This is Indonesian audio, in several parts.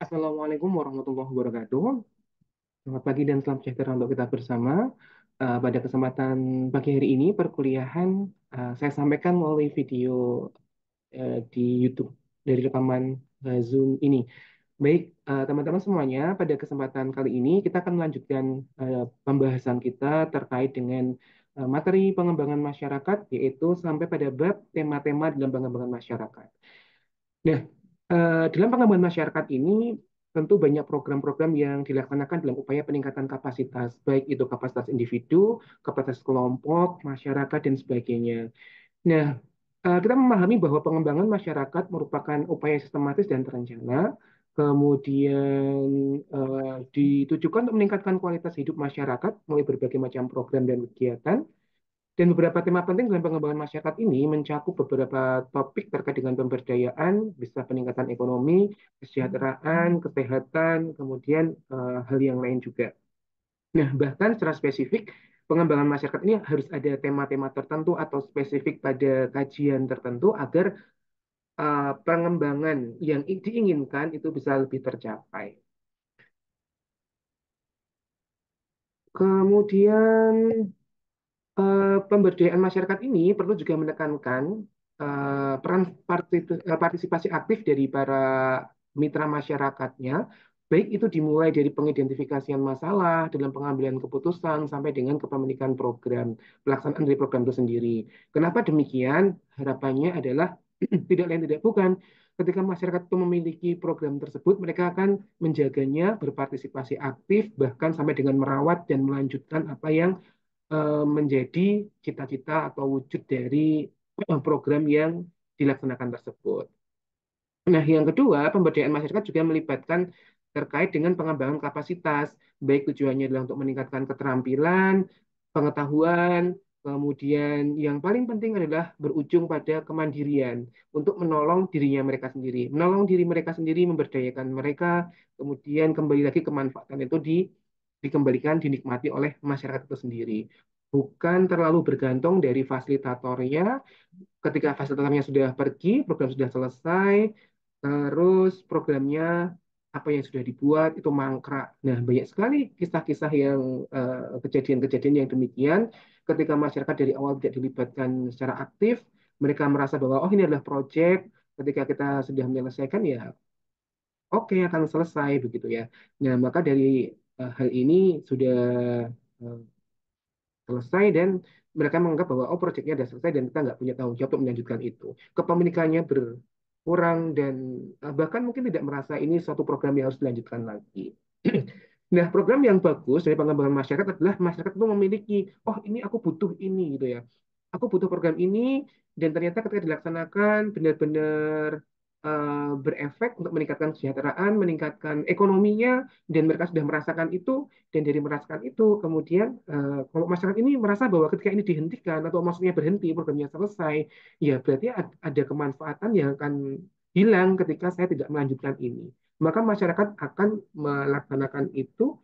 Assalamualaikum warahmatullahi wabarakatuh. Selamat pagi dan salam sejahtera untuk kita bersama. Pada kesempatan pagi hari ini, perkuliahan saya sampaikan melalui video di YouTube dari rekaman Zoom ini. Baik, teman-teman semuanya, pada kesempatan kali ini kita akan melanjutkan pembahasan kita terkait dengan materi pengembangan masyarakat, yaitu sampai pada bab tema-tema dalam pengembangan masyarakat. Nah, dalam pengembangan masyarakat ini tentu banyak program-program yang dilaksanakan dalam upaya peningkatan kapasitas, baik itu kapasitas individu, kapasitas kelompok, masyarakat, dan sebagainya. Nah, kita memahami bahwa pengembangan masyarakat merupakan upaya sistematis dan terencana, kemudian ditujukan untuk meningkatkan kualitas hidup masyarakat melalui berbagai macam program dan kegiatan. Dan beberapa tema penting dalam pengembangan masyarakat ini mencakup beberapa topik terkait dengan pemberdayaan, bisa peningkatan ekonomi, kesejahteraan, kesehatan, kemudian hal yang lain juga. Nah, bahkan secara spesifik, pengembangan masyarakat ini harus ada tema-tema tertentu atau spesifik pada kajian tertentu agar pengembangan yang diinginkan itu bisa lebih tercapai. Kemudian pemberdayaan masyarakat ini perlu juga menekankan peran partisipasi aktif dari para mitra masyarakatnya, baik itu dimulai dari pengidentifikasian masalah dalam pengambilan keputusan sampai dengan kepemilikan program, pelaksanaan dari program itu sendiri. Kenapa demikian? Harapannya adalah tidak lain tidak bukan. Ketika masyarakat itu memiliki program tersebut, mereka akan menjaganya, berpartisipasi aktif, bahkan sampai dengan merawat dan melanjutkan apa yang menjadi cita-cita atau wujud dari program yang dilaksanakan tersebut. Nah, yang kedua, pemberdayaan masyarakat juga melibatkan terkait dengan pengembangan kapasitas, baik tujuannya adalah untuk meningkatkan keterampilan, pengetahuan, kemudian yang paling penting adalah berujung pada kemandirian untuk menolong dirinya mereka sendiri. Menolong diri mereka sendiri, memberdayakan mereka, kemudian kembali lagi kemanfaatan itu dikembalikan, dinikmati oleh masyarakat itu sendiri. Bukan terlalu bergantung dari fasilitatornya, ketika fasilitatornya sudah pergi, program sudah selesai, terus programnya apa yang sudah dibuat itu mangkrak. Nah, banyak sekali kisah-kisah yang kejadian-kejadian yang demikian ketika masyarakat dari awal tidak dilibatkan secara aktif, mereka merasa bahwa oh ini adalah proyek, ketika kita sudah menyelesaikan ya oke akan selesai begitu ya. Nah, maka dari hal ini sudah eh, selesai dan mereka menganggap bahwa oh proyeknya sudah selesai dan kita nggak punya tanggung jawab untuk melanjutkan itu. Kepemilikannya berkurang dan bahkan mungkin tidak merasa ini suatu program yang harus dilanjutkan lagi. Nah, program yang bagus dari pengembangan masyarakat adalah masyarakat itu memiliki, oh ini aku butuh ini gitu ya. Aku butuh program ini dan ternyata ketika dilaksanakan benar-benar berefek untuk meningkatkan kesejahteraan, meningkatkan ekonominya, dan mereka sudah merasakan itu, dan dari merasakan itu kemudian kalau masyarakat ini merasa bahwa ketika ini dihentikan atau maksudnya berhenti programnya selesai, ya berarti ada kemanfaatan yang akan hilang ketika saya tidak melanjutkan ini. Maka masyarakat akan melaksanakan itu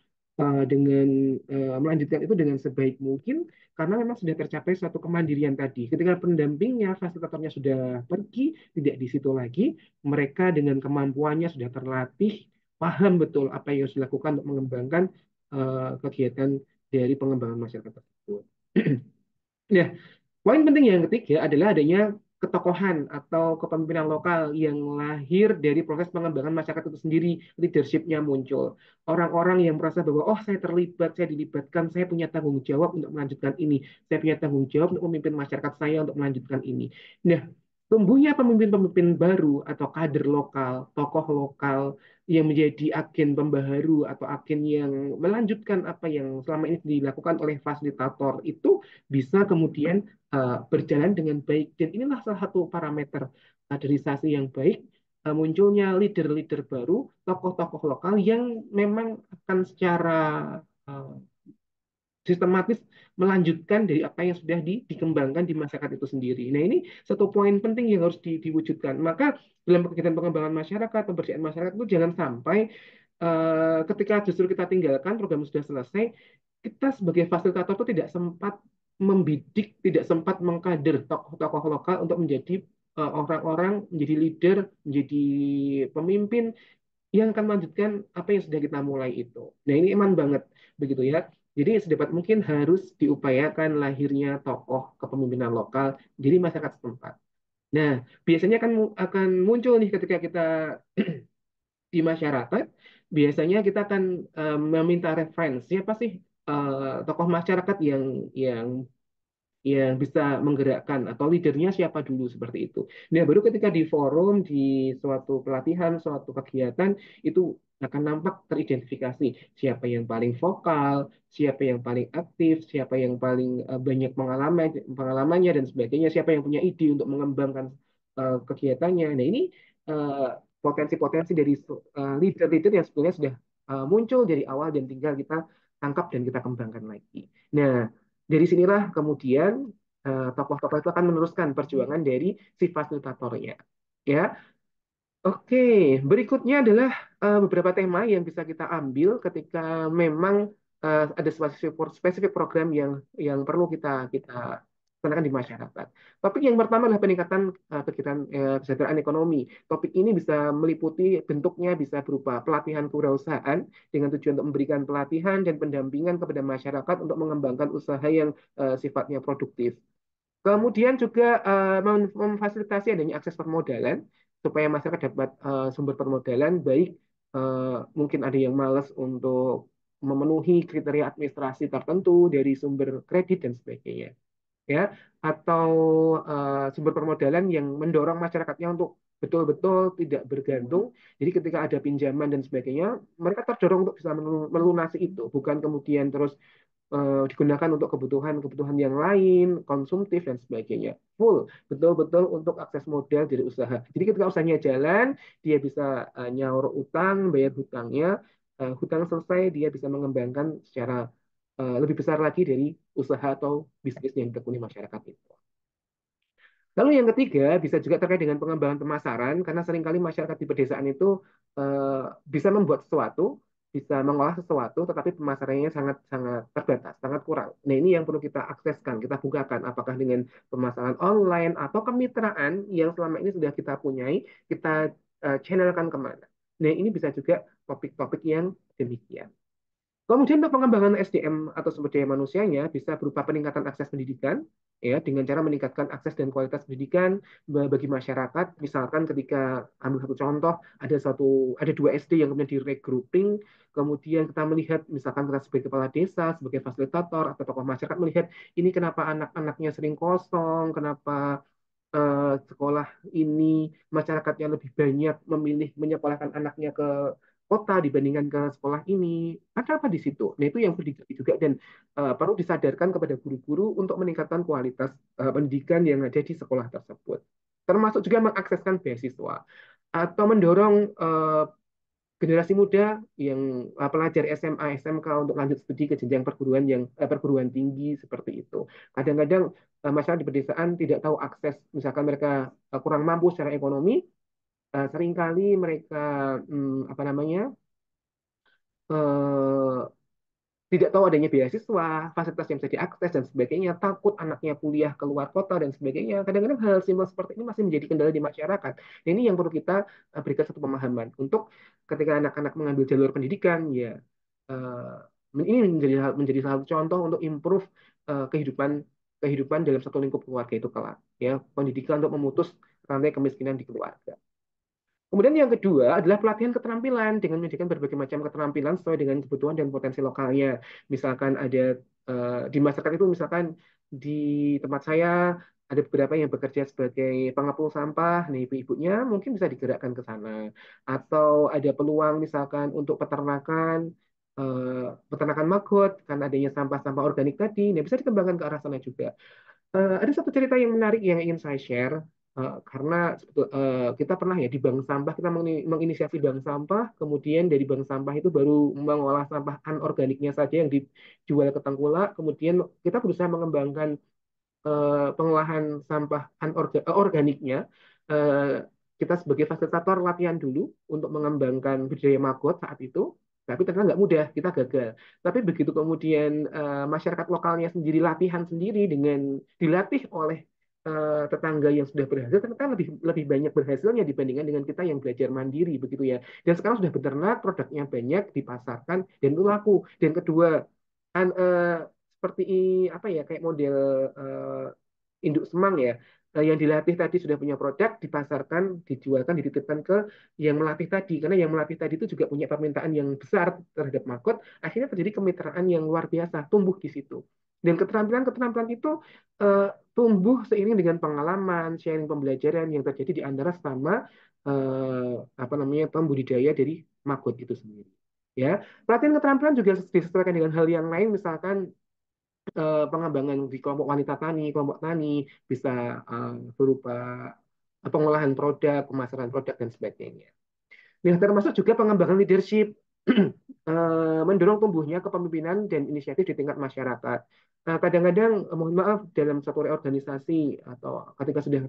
dengan melanjutkan itu dengan sebaik mungkin karena memang sudah tercapai suatu kemandirian tadi. Ketika pendampingnya, fasilitatornya sudah pergi, tidak di situ lagi, mereka dengan kemampuannya sudah terlatih, paham betul apa yang harus dilakukan untuk mengembangkan kegiatan dari pengembangan masyarakat tersebut. Nah, poin penting yang ketiga adalah adanya ketokohan atau kepemimpinan lokal yang lahir dari proses pengembangan masyarakat itu sendiri, leadership-nya muncul. Orang-orang yang merasa bahwa, oh saya terlibat, saya dilibatkan, saya punya tanggung jawab untuk melanjutkan ini, saya punya tanggung jawab untuk memimpin masyarakat saya untuk melanjutkan ini. Nah, tumbuhnya pemimpin-pemimpin baru atau kader lokal, tokoh lokal yang menjadi agen pembaharu atau agen yang melanjutkan apa yang selama ini dilakukan oleh fasilitator itu bisa kemudian berjalan dengan baik. Dan inilah salah satu parameter kaderisasi yang baik, munculnya leader-leader baru, tokoh-tokoh lokal yang memang akan secara uh, sistematis melanjutkan dari apa yang sudah dikembangkan di masyarakat itu sendiri. Nah, ini satu poin penting yang harus diwujudkan. Maka dalam kegiatan pengembangan masyarakat, pemberdayaan masyarakat itu jangan sampai ketika justru kita tinggalkan program sudah selesai, kita sebagai fasilitator itu tidak sempat membidik, tidak sempat mengkader tokoh-tokoh lokal untuk menjadi orang-orang, menjadi leader, menjadi pemimpin yang akan melanjutkan apa yang sudah kita mulai itu. Nah, ini eman banget begitu ya. Jadi sedapat mungkin harus diupayakan lahirnya tokoh kepemimpinan lokal jadi masyarakat setempat. Nah, biasanya akan muncul nih ketika kita di masyarakat, biasanya kita akan meminta referensi apa sih tokoh masyarakat yang yang bisa menggerakkan atau leadernya siapa dulu seperti itu. Nah, baru ketika di forum, di suatu pelatihan, suatu kegiatan, itu akan nampak teridentifikasi siapa yang paling vokal, siapa yang paling aktif, siapa yang paling banyak pengalamannya dan sebagainya, siapa yang punya ide untuk mengembangkan kegiatannya. Nah, ini eh, potensi-potensi dari leader-leader yang sebenarnya sudah muncul dari awal dan tinggal kita tangkap dan kita kembangkan lagi. Nah, dari sinilah kemudian tokoh-tokoh itu akan meneruskan perjuangan dari si fasilitatornya. Ya, oke, berikutnya adalah beberapa tema yang bisa kita ambil ketika memang ada spesifik program yang perlu kita kita laksanakan di masyarakat. Topik yang pertama adalah peningkatan kegiatan kesejahteraan ekonomi. Topik ini bisa meliputi bentuknya bisa berupa pelatihan kewirausahaan dengan tujuan untuk memberikan pelatihan dan pendampingan kepada masyarakat untuk mengembangkan usaha yang sifatnya produktif. Kemudian juga memfasilitasi adanya akses permodalan supaya masyarakat dapat sumber permodalan baik mungkin ada yang malas untuk memenuhi kriteria administrasi tertentu dari sumber kredit dan sebagainya ya atau sumber permodalan yang mendorong masyarakatnya untuk betul-betul tidak bergantung. Jadi ketika ada pinjaman dan sebagainya, mereka terdorong untuk bisa melunasi itu, bukan kemudian terus digunakan untuk kebutuhan-kebutuhan yang lain, konsumtif dan sebagainya. Full, betul-betul untuk akses modal dari usaha. Jadi ketika usahanya jalan, dia bisa nyaur utang, bayar hutangnya, hutang selesai, dia bisa mengembangkan secara lebih besar lagi dari usaha atau bisnis yang ditekuni masyarakat itu. Lalu yang ketiga bisa juga terkait dengan pengembangan pemasaran karena seringkali masyarakat di pedesaan itu bisa membuat sesuatu, bisa mengolah sesuatu, tetapi pemasarannya sangat sangat terbatas, sangat kurang. Nah ini yang perlu kita akseskan, kita bukakan, apakah dengan pemasaran online atau kemitraan yang selama ini sudah kita punyai, kita channelkan kemana. Nah ini bisa juga topik-topik yang demikian. Kemudian untuk pengembangan SDM atau sumber daya manusianya bisa berupa peningkatan akses pendidikan ya dengan cara meningkatkan akses dan kualitas pendidikan bagi masyarakat. Misalkan ketika ambil satu contoh ada dua SD yang kemudian di regrouping, kemudian kita melihat misalkan kita sebagai kepala desa, sebagai fasilitator atau tokoh masyarakat melihat ini kenapa anak-anaknya sering kosong, kenapa sekolah ini masyarakatnya lebih banyak memilih menyekolahkan anaknya ke kota dibandingkan ke sekolah ini. Ada apa di situ? Nah, itu yang perlu digali juga dan perlu disadarkan kepada guru-guru untuk meningkatkan kualitas pendidikan yang ada di sekolah tersebut. Termasuk juga mengakseskan beasiswa atau mendorong generasi muda yang pelajar SMA, SMK untuk lanjut studi ke jenjang perguruan tinggi seperti itu. Kadang-kadang masyarakat di pedesaan tidak tahu akses, misalkan mereka kurang mampu secara ekonomi, seringkali mereka apa namanya eh, tidak tahu adanya beasiswa, fasilitas yang bisa diakses dan sebagainya, takut anaknya kuliah keluar kota dan sebagainya. Kadang-kadang hal simpel seperti ini masih menjadi kendala di masyarakat. Dan ini yang perlu kita berikan satu pemahaman untuk ketika anak-anak mengambil jalur pendidikan, ya ini menjadi salah satu contoh untuk improve kehidupan kehidupan dalam satu lingkup keluarga itu kelak. Ya, pendidikan untuk memutus rantai kemiskinan di keluarga. Kemudian yang kedua adalah pelatihan keterampilan dengan menyediakan berbagai macam keterampilan sesuai dengan kebutuhan dan potensi lokalnya. Misalkan ada di masyarakat itu misalkan di tempat saya ada beberapa yang bekerja sebagai pengepul sampah, nih ibu-ibunya mungkin bisa digerakkan ke sana. Atau ada peluang misalkan untuk peternakan maggot karena adanya sampah-sampah organik tadi, nah bisa dikembangkan ke arah sana juga. Ada satu cerita yang menarik yang ingin saya share karena kita pernah ya di bank sampah kita menginisiasi bank sampah, kemudian dari bank sampah itu baru mengolah sampah anorganiknya saja yang dijual ke tengkulak, kemudian kita berusaha mengembangkan pengolahan sampah organiknya. Eh, kita sebagai fasilitator latihan dulu untuk mengembangkan budidaya maggot saat itu, tapi ternyata nggak mudah, kita gagal. Tapi begitu kemudian masyarakat lokalnya sendiri latihan sendiri dengan dilatih oleh tetangga yang sudah berhasil ternyata lebih lebih banyak berhasilnya dibandingkan dengan kita yang belajar mandiri begitu ya. Dan sekarang sudah beternak, produknya banyak dipasarkan dan itu laku. Dan kedua, kan, seperti apa ya kayak model eh, induk semang ya. Yang dilatih tadi sudah punya produk, dipasarkan, dijualkan, dititipkan ke yang melatih tadi. Karena yang melatih tadi itu juga punya permintaan yang besar terhadap market, akhirnya terjadi kemitraan yang luar biasa, tumbuh di situ. Dan keterampilan-keterampilan itu eh, tumbuh seiring dengan pengalaman, sharing pembelajaran yang terjadi di antara sama apa namanya pembudidaya dari maggot itu sendiri. Ya, pelatihan keterampilan juga disesuaikan dengan hal yang lain, misalkan pengembangan di kelompok wanita tani, kelompok tani bisa berupa pengolahan produk, pemasaran produk dan sebagainya. Nah, termasuk juga pengembangan leadership, mendorong tumbuhnya kepemimpinan dan inisiatif di tingkat masyarakat. Nah, kadang-kadang, mohon maaf, dalam satu reorganisasi atau ketika sudah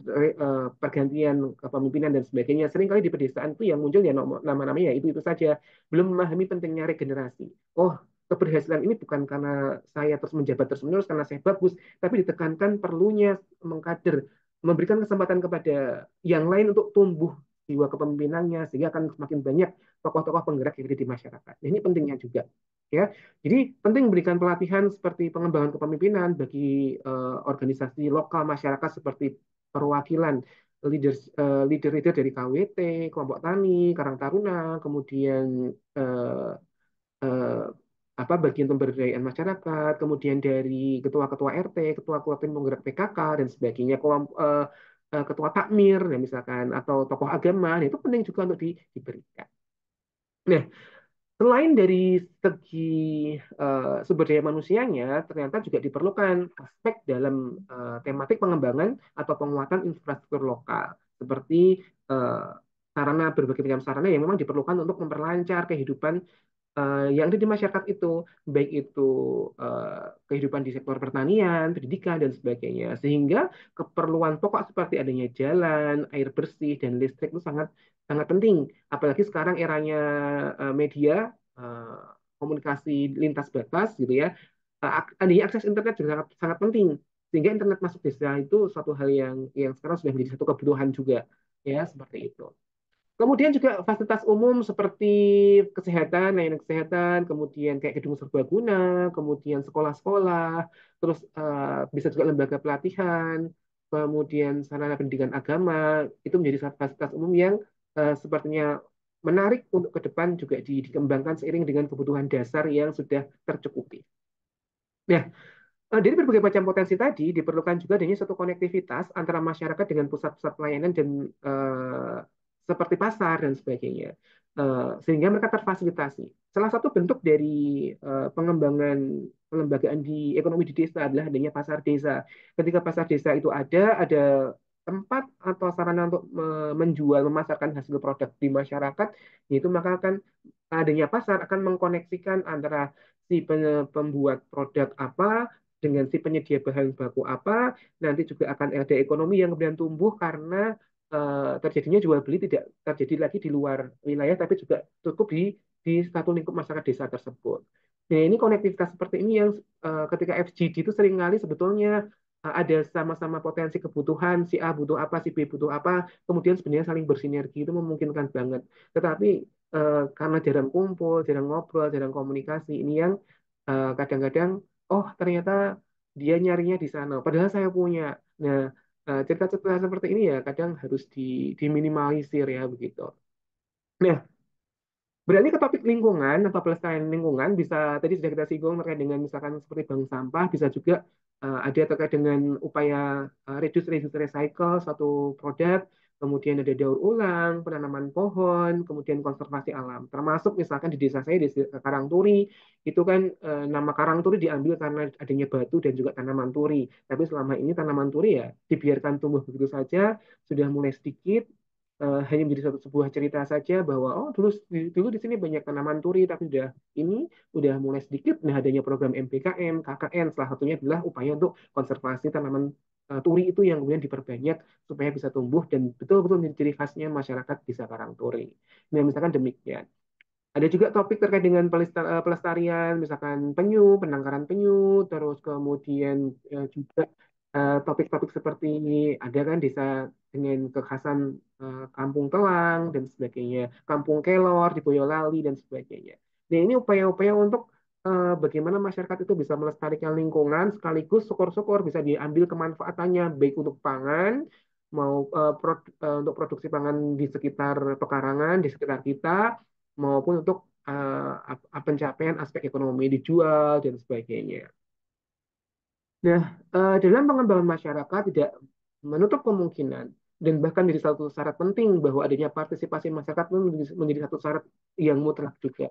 pergantian kepemimpinan dan sebagainya, seringkali di pedesaan itu yang muncul ya nama-namanya ya itu saja, belum memahami pentingnya regenerasi. Oh, keberhasilan ini bukan karena saya terus menjabat terus-menerus, karena saya bagus, tapi ditekankan perlunya mengkader, memberikan kesempatan kepada yang lain untuk tumbuh jiwa kepemimpinannya sehingga akan semakin banyak tokoh-tokoh penggerak yang ada di masyarakat. Nah, ini pentingnya juga ya. Jadi penting memberikan pelatihan seperti pengembangan kepemimpinan bagi organisasi lokal masyarakat seperti perwakilan leader-leader dari KWT, kelompok tani, Karang Taruna, kemudian eh, apa bagian pemberdayaan masyarakat, kemudian dari ketua-ketua RT, ketua-ketua tim penggerak PKK dan sebagainya, ketua takmir, ya misalkan atau tokoh agama, nah, itu penting juga untuk diberikan. Nah, selain dari segi sumber daya manusianya, ternyata juga diperlukan aspek dalam tematik pengembangan atau penguatan infrastruktur lokal, seperti eh, sarana berbagai macam sarana yang memang diperlukan untuk memperlancar kehidupan yang ada di masyarakat itu, baik itu kehidupan di sektor pertanian, pendidikan, dan sebagainya. Sehingga keperluan pokok seperti adanya jalan, air bersih, dan listrik itu sangat sangat penting. Apalagi sekarang eranya media, komunikasi lintas batas gitu ya. Adanya akses internet juga sangat, sangat penting. Sehingga internet masuk desa itu suatu hal yang sekarang sudah menjadi satu kebutuhan juga. Ya, seperti itu. Kemudian juga fasilitas umum seperti kesehatan, layanan kesehatan, kemudian kayak gedung serbaguna, kemudian sekolah-sekolah, terus bisa juga lembaga pelatihan, kemudian sarana pendidikan agama, itu menjadi fasilitas umum yang sepertinya menarik untuk ke depan juga dikembangkan seiring dengan kebutuhan dasar yang sudah tercukupi. Nah, dari berbagai macam potensi tadi diperlukan juga adanya satu konektivitas antara masyarakat dengan pusat-pusat pelayanan dan seperti pasar dan sebagainya. Sehingga mereka terfasilitasi. Salah satu bentuk dari pengembangan kelembagaan di ekonomi di desa adalah adanya pasar desa. Ketika pasar desa itu ada tempat atau sarana untuk menjual, memasarkan hasil produk di masyarakat, itu maka akan adanya pasar akan mengkoneksikan antara si pembuat produk apa dengan si penyedia bahan baku apa, nanti juga akan ada ekonomi yang kemudian tumbuh karena terjadinya jual beli tidak terjadi lagi di luar wilayah, tapi juga cukup di satu lingkup masyarakat desa tersebut. Nah, ini konektivitas seperti ini yang ketika FGD itu seringkali sebetulnya ada sama-sama potensi kebutuhan, si A butuh apa, si B butuh apa, kemudian sebenarnya saling bersinergi itu memungkinkan banget. Tetapi karena jarang kumpul, jarang ngobrol, jarang komunikasi, ini yang kadang-kadang oh ternyata dia nyarinya di sana, padahal saya punya. Nah, cerita-cerita seperti ini ya kadang harus diminimalisir ya begitu. Nah, beralih ke topik lingkungan atau pelestarian lingkungan, bisa tadi sudah kita singgung terkait dengan misalkan seperti bank sampah, bisa juga ada terkait dengan upaya reduce, reduce, recycle suatu produk, kemudian ada daur ulang, penanaman pohon, kemudian konservasi alam. Termasuk misalkan di desa saya, di Karangturi, itu kan nama Karangturi diambil karena adanya batu dan juga tanaman turi. Tapi selama ini tanaman turi ya dibiarkan tumbuh begitu saja, sudah mulai sedikit, hanya menjadi satu sebuah cerita saja bahwa oh dulu di sini banyak tanaman turi tapi udah mulai sedikit. Nah, adanya program MBKM, KKN salah satunya adalah upaya untuk konservasi tanaman turi itu yang kemudian diperbanyak supaya bisa tumbuh dan betul-betul menjadi ciri khasnya masyarakat desa Karangturi. Nah, misalkan demikian. Ada juga topik terkait dengan pelestarian, misalkan penyu, penangkaran penyu, terus kemudian juga topik-topik seperti ada kan desa dengan kekhasan Kampung Telang dan sebagainya, Kampung Kelor di Boyolali dan sebagainya. Nah, ini upaya-upaya untuk bagaimana masyarakat itu bisa melestarikan lingkungan sekaligus syukur-syukur bisa diambil kemanfaatannya baik untuk pangan untuk produksi pangan di sekitar pekarangan di sekitar kita maupun untuk pencapaian aspek ekonomi dijual dan sebagainya. Nah, dalam pengembangan masyarakat tidak menutup kemungkinan dan bahkan menjadi satu syarat penting bahwa adanya partisipasi masyarakat pun menjadi satu syarat yang mutlak juga.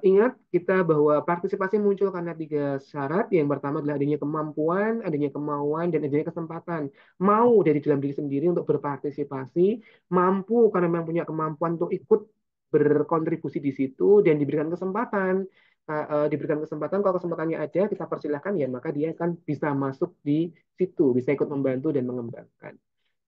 Ingat kita bahwa partisipasi muncul karena tiga syarat. Yang pertama adalah adanya kemampuan, adanya kemauan, dan adanya kesempatan. Mau dari dalam diri sendiri untuk berpartisipasi, mampu karena memang punya kemampuan untuk ikut berkontribusi di situ dan diberikan kesempatan, kalau kesempatannya ada, kita persilahkan ya, maka dia akan bisa masuk di situ, bisa ikut membantu dan mengembangkan.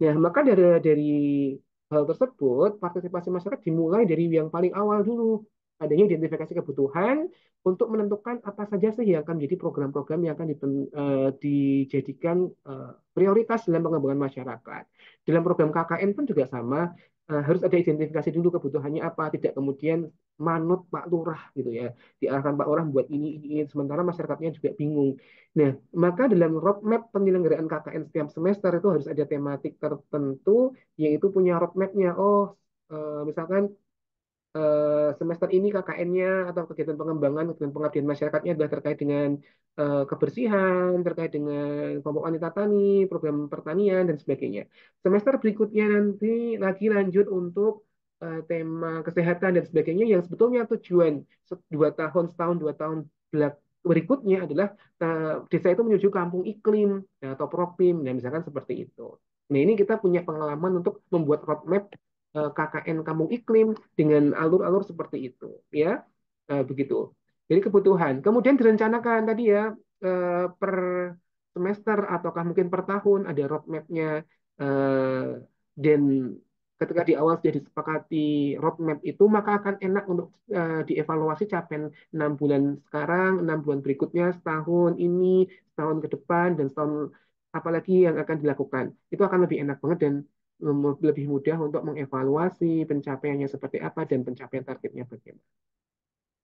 Nah, maka dari hal tersebut, partisipasi masyarakat dimulai dari yang paling awal dulu, adanya identifikasi kebutuhan untuk menentukan apa saja sih yang akan menjadi program-program yang akan dijadikan prioritas dalam pengembangan masyarakat. Dalam program KKN pun juga sama, harus ada identifikasi dulu kebutuhannya apa, tidak kemudian manut Pak Lurah gitu ya, diarahkan Pak Lurah buat ini, sementara masyarakatnya juga bingung. Nah, maka dalam roadmap penyelenggaraan KKN setiap semester itu harus ada tematik tertentu, yaitu punya roadmapnya. Oh, misalkan semester ini KKN-nya atau kegiatan pengembangan, kegiatan pengabdian masyarakatnya adalah terkait dengan kebersihan, terkait dengan kelompok wanita tani, program pertanian, dan sebagainya. Semester berikutnya nanti lagi lanjut untuk tema kesehatan dan sebagainya yang sebetulnya tujuan 2 tahun, setahun, 2 tahun berikutnya adalah desa itu menuju kampung iklim atau propim, nah misalkan seperti itu. Nah ini kita punya pengalaman untuk membuat roadmap KKN Kampung Iklim dengan alur-alur seperti itu, ya. Begitu. Jadi kebutuhan. Kemudian direncanakan tadi ya per semester ataukah mungkin per tahun ada roadmapnya eh, dan ketika di awal sudah disepakati roadmap itu maka akan enak untuk dievaluasi capaian 6 bulan sekarang, 6 bulan berikutnya, setahun ini, setahun ke depan dan setahun apalagi yang akan dilakukan. Itu akan lebih enak banget dan lebih mudah untuk mengevaluasi pencapaiannya seperti apa dan pencapaian targetnya bagaimana.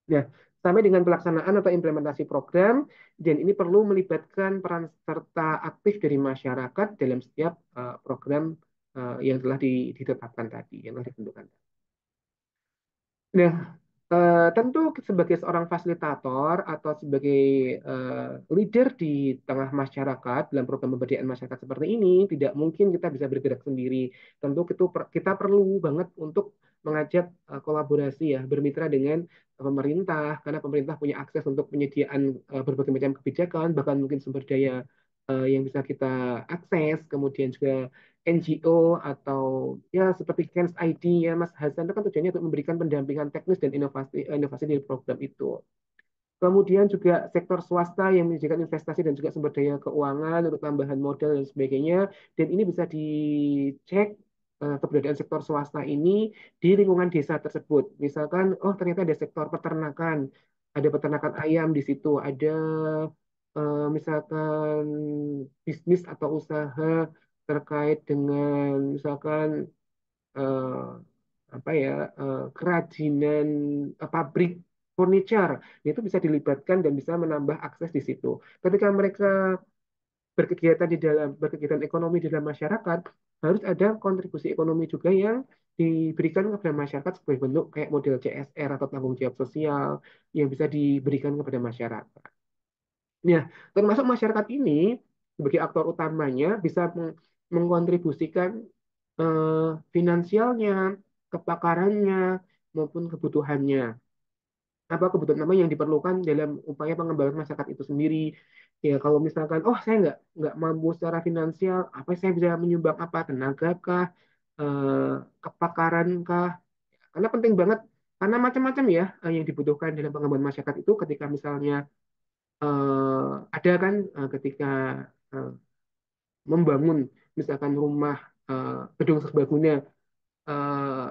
Nah, sampai dengan pelaksanaan atau implementasi program, dan ini perlu melibatkan peran serta aktif dari masyarakat dalam setiap program yang telah ditetapkan tadi, yang telah ditentukan. Nah, tentu sebagai seorang fasilitator atau sebagai leader di tengah masyarakat dalam program pemberdayaan masyarakat seperti ini, tidak mungkin kita bisa bergerak sendiri. Tentu kita perlu banget untuk mengajak kolaborasi ya, bermitra dengan pemerintah, karena pemerintah punya akses untuk penyediaan berbagai macam kebijakan, bahkan mungkin sumber daya yang bisa kita akses, kemudian juga NGO atau ya seperti Kens ID ya Mas Hasan itu kan tujuannya untuk memberikan pendampingan teknis dan inovasi di program itu. Kemudian juga sektor swasta yang menyediakan investasi dan juga sumber daya keuangan untuk tambahan modal dan sebagainya. Dan ini bisa dicek keberadaan sektor swasta ini di lingkungan desa tersebut. Misalkan, oh ternyata ada sektor peternakan, ada peternakan ayam di situ, ada misalkan bisnis atau usaha terkait dengan misalkan eh, apa ya kerajinan pabrik furniture itu bisa dilibatkan dan bisa menambah akses di situ. Ketika mereka berkegiatan ekonomi di dalam masyarakat, harus ada kontribusi ekonomi juga yang diberikan kepada masyarakat sebagai bentuk kayak model CSR atau tanggung jawab sosial yang bisa diberikan kepada masyarakat. Nah, termasuk masyarakat ini sebagai aktor utamanya bisa mengkontribusikan finansialnya, kepakarannya, maupun kebutuhannya. Apa kebutuhan apa yang diperlukan dalam upaya pengembangan masyarakat itu sendiri. Ya, kalau misalkan, oh saya nggak mampu secara finansial, apa saya bisa menyumbang apa, tenaga kah, kepakaran kah? Karena penting banget, karena macam-macam ya yang dibutuhkan dalam pengembangan masyarakat itu ketika misalnya ada kan ketika eh, membangun misalkan rumah gedung serbaguna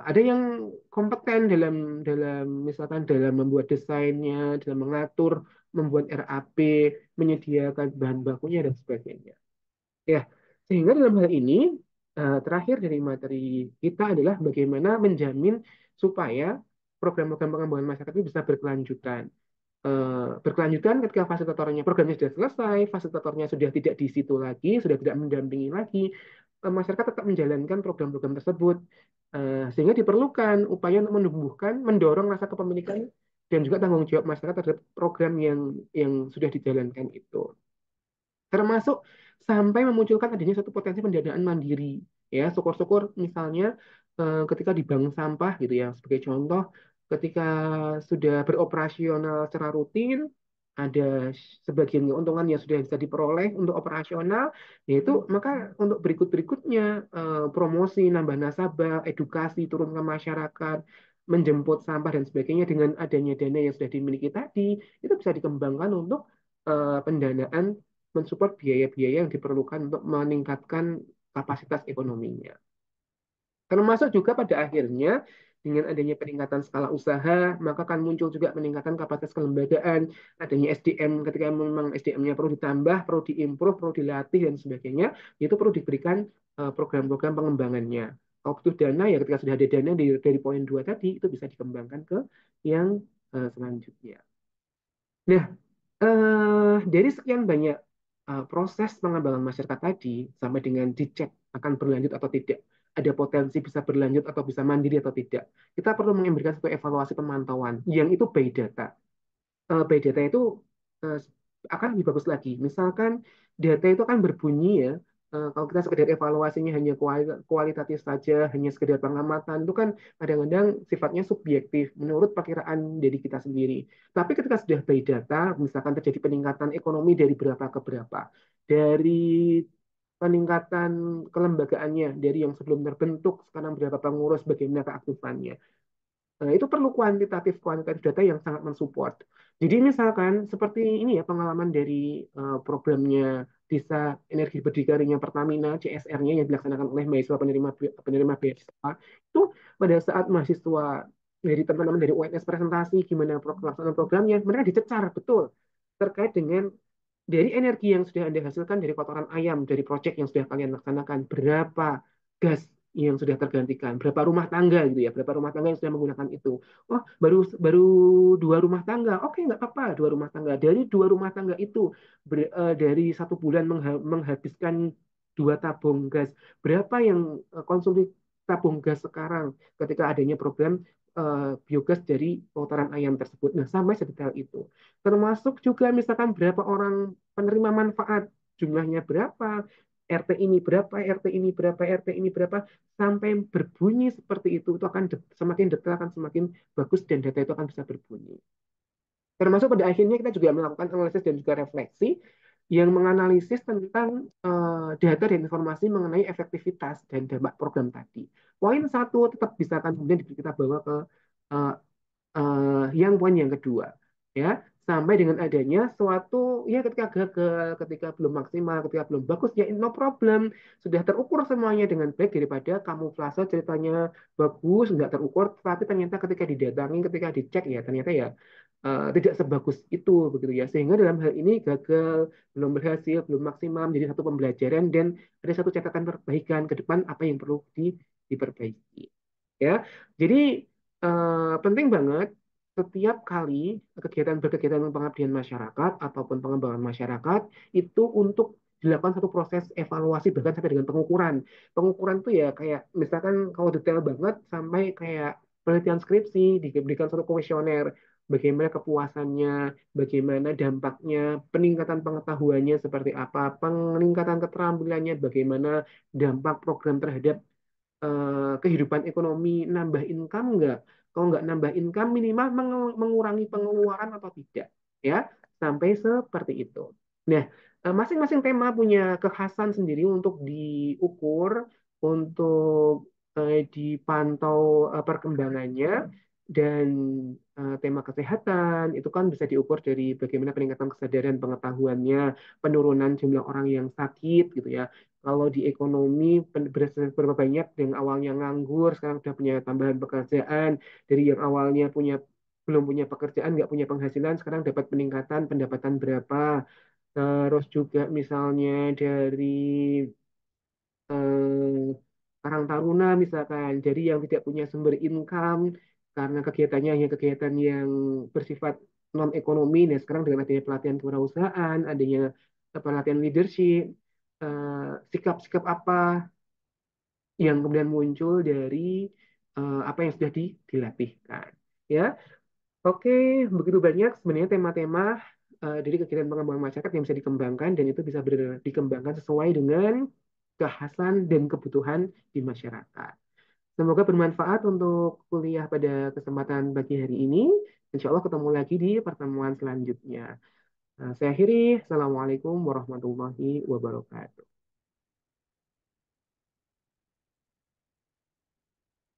ada yang kompeten dalam dalam misalkan dalam membuat desainnya, dalam mengatur, membuat RAP, menyediakan bahan bakunya dan sebagainya. Ya, sehingga dalam hal ini terakhir dari materi kita adalah bagaimana menjamin supaya program-program pengembangan masyarakat ini bisa berkelanjutan. Berkelanjutan ketika fasilitatornya programnya sudah selesai, fasilitatornya sudah tidak di situ lagi, sudah tidak mendampingi lagi, masyarakat tetap menjalankan program-program tersebut. Sehingga diperlukan upaya untuk menumbuhkan, mendorong rasa kepemilikan dan juga tanggung jawab masyarakat terhadap program yang sudah dijalankan itu, termasuk sampai memunculkan adanya satu potensi pendanaan mandiri. Ya, syukur-syukur misalnya ketika di bank sampah gitu ya, sebagai contoh, ketika sudah beroperasional secara rutin, ada sebagian keuntungan yang sudah bisa diperoleh untuk operasional, yaitu maka untuk berikut-berikutnya promosi, nambah nasabah, edukasi turun ke masyarakat, menjemput sampah dan sebagainya dengan adanya dana yang sudah dimiliki tadi, itu bisa dikembangkan untuk pendanaan mensupport biaya-biaya yang diperlukan untuk meningkatkan kapasitas ekonominya. Termasuk juga pada akhirnya dengan adanya peningkatan skala usaha, maka akan muncul juga peningkatan kapasitas kelembagaan, adanya SDM ketika memang SDM-nya perlu ditambah, perlu diimprove, perlu dilatih dan sebagainya, itu perlu diberikan program-program pengembangannya. Kalau butuh dana ya ketika sudah ada dana dari poin 2 tadi itu bisa dikembangkan ke yang selanjutnya. Nah, dari sekian banyak proses pengembangan masyarakat tadi sampai dengan dicek akan berlanjut atau tidak, ada potensi bisa berlanjut atau bisa mandiri atau tidak, kita perlu memberikan satu evaluasi pemantauan yang itu by data. By data itu uh, akan lebih bagus lagi. Misalkan data itu akan berbunyi ya, kalau kita sekedar evaluasinya hanya kualitatif saja, hanya sekedar pengamatan, itu kan kadang-kadang sifatnya subjektif menurut perkiraan dari kita sendiri. Tapi ketika sudah by data, misalkan terjadi peningkatan ekonomi dari berapa ke berapa, dari peningkatan kelembagaannya dari yang sebelum terbentuk sekarang berapa pengurus, bagaimana keaktifannya. Nah, itu perlu kuantitatif data yang sangat mensupport. Jadi misalkan seperti ini ya pengalaman dari programnya Desa Energi Berdikarinya Pertamina CSR-nya yang dilaksanakan oleh mahasiswa penerima penerima beasiswa itu pada saat mahasiswa dari teman-teman dari UNS presentasi gimana pelaksanaan programnya, mereka dicecar betul terkait dengan dari energi yang sudah Anda hasilkan dari kotoran ayam, dari proyek yang sudah kalian laksanakan, berapa gas yang sudah tergantikan, berapa rumah tangga gitu ya, berapa rumah tangga yang sudah menggunakan itu. Oh, baru baru dua rumah tangga. Oke, nggak apa-apa, dua rumah tangga. Dari dua rumah tangga itu, dari satu bulan menghabiskan dua tabung gas. Berapa yang konsumsi tabung gas sekarang ketika adanya program biogas dari kotoran ayam tersebut. Nah, sampai sedetail itu. Termasuk juga misalkan berapa orang penerima manfaat, jumlahnya berapa, RT ini berapa, RT ini berapa, RT ini berapa, sampai berbunyi seperti itu akan semakin detail, akan semakin bagus, dan data itu akan bisa berbunyi. Termasuk pada akhirnya kita juga melakukan analisis dan juga refleksi yang menganalisis tentang data dan informasi mengenai efektivitas dan dampak program tadi. Poin satu tetap bisa kan kemudian kita bawa ke uh, yang poin yang kedua, ya, sampai dengan adanya suatu ya ketika gagal, ketika belum maksimal, ketika belum bagus, ya no problem, sudah terukur semuanya dengan baik daripada kamuflase ceritanya bagus nggak terukur, tapi ternyata ketika didatangi, ketika dicek ya ternyata ya tidak sebagus itu begitu ya, sehingga dalam hal ini gagal, belum berhasil, belum maksimal, menjadi satu pembelajaran dan ada satu catatan perbaikan ke depan apa yang perlu diperbaiki, ya. Jadi penting banget setiap kali berkegiatan pengabdian masyarakat ataupun pengembangan masyarakat itu untuk dilakukan satu proses evaluasi bahkan sampai dengan pengukuran. Pengukuran tuh ya kayak misalkan kalau detail banget sampai kayak penelitian skripsi diberikan satu kuesioner, bagaimana kepuasannya, bagaimana dampaknya, peningkatan pengetahuannya seperti apa, peningkatan keterampilannya, bagaimana dampak program terhadap kehidupan ekonomi, nambah income nggak? Kalau nggak nambah income, minimal mengurangi pengeluaran atau tidak, ya, sampai seperti itu. Nah, masing-masing tema punya kekhasan sendiri untuk diukur, untuk dipantau perkembangannya, dan tema kesehatan itu kan bisa diukur dari bagaimana peningkatan kesadaran pengetahuannya, penurunan jumlah orang yang sakit gitu ya. Kalau di ekonomi berapa banyak yang awalnya nganggur sekarang sudah punya tambahan pekerjaan, dari yang awalnya belum punya pekerjaan, nggak punya penghasilan, sekarang dapat peningkatan pendapatan berapa. Terus juga misalnya dari Karang Taruna misalkan, dari yang tidak punya sumber income karena kegiatannya hanya kegiatan yang bersifat non ekonomi. Nah, sekarang dengan adanya pelatihan kewirausahaan, adanya pelatihan leadership, sikap-sikap apa yang kemudian muncul dari apa yang sudah dilatihkan. Ya, oke, begitu banyak sebenarnya tema-tema dari kegiatan pengembangan masyarakat yang bisa dikembangkan dan itu bisa dikembangkan sesuai dengan kekhasan dan kebutuhan di masyarakat. Semoga bermanfaat untuk kuliah pada kesempatan pagi hari ini. Insya Allah ketemu lagi di pertemuan selanjutnya. Saya akhiri. Assalamualaikum warahmatullahi wabarakatuh.